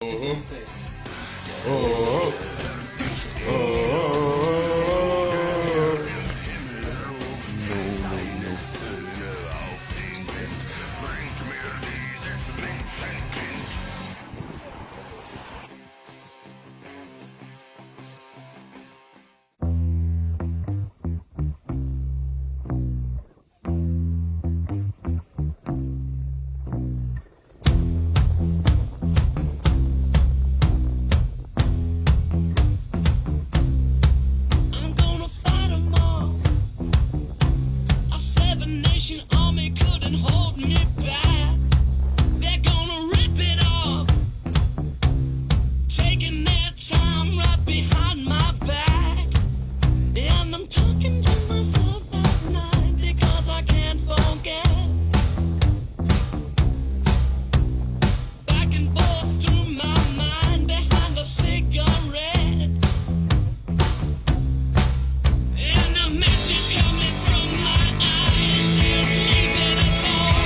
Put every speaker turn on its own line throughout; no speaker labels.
I'm gonna fight 'em all. A seven-nation army couldn't hold me back. They're gonna rip it off, taking their time right behind my back. And I'm talking to myself at night because I can't forget. Back and forth through my mind behind a cigarette. And a message coming from my eyes says leave it alone.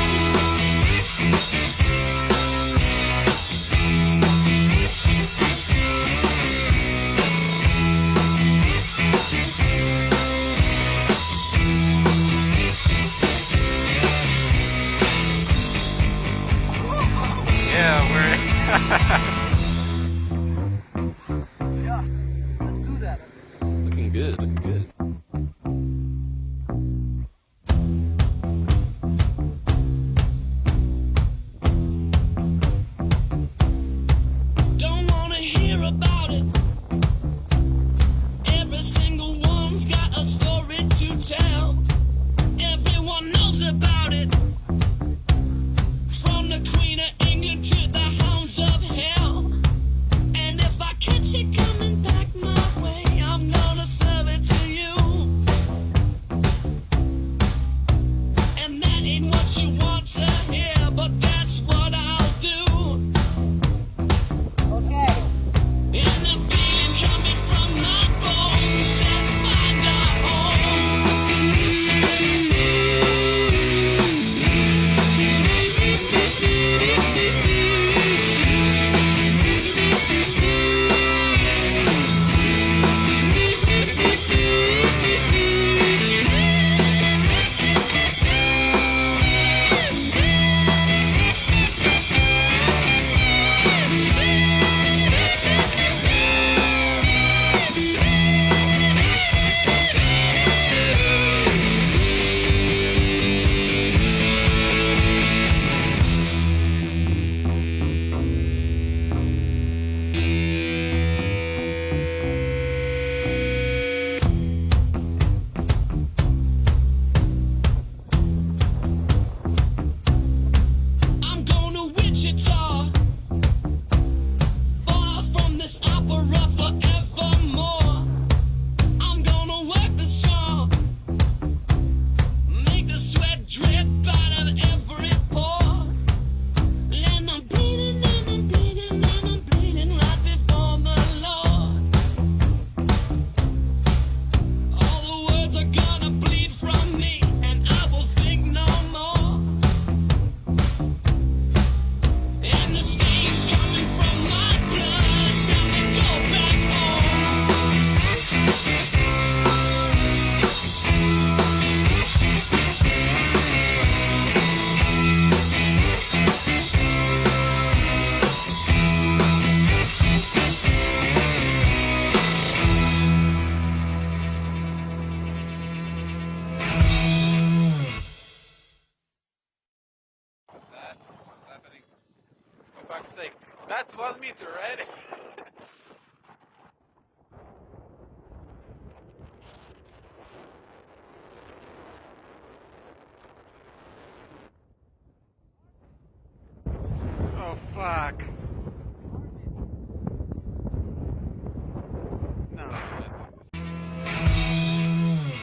Yeah, we're looking good, looking good.
Don't wanna hear about it. Every single one's got a story to tell. Everyone knows about it. From the Queen of England to the hounds of hell. And if I catch it coming back my way, I'm gonna serve it to you. And that ain't what you want to hear, but that's what I'll do. And the feeling coming from my bones says find a I'm going to Wichita, far from this opera forevermore. I'm gonna work the straw, make the sweat drip out of every pore. And I'm bleeding and I'm bleeding and I'm bleeding right before the Lord. All the words are gonna bleed from me, and I will think no more. And the stains coming from my blood tell me go back home.
What's happening? For fuck's sake. That's 1 meter, right? Oh fuck.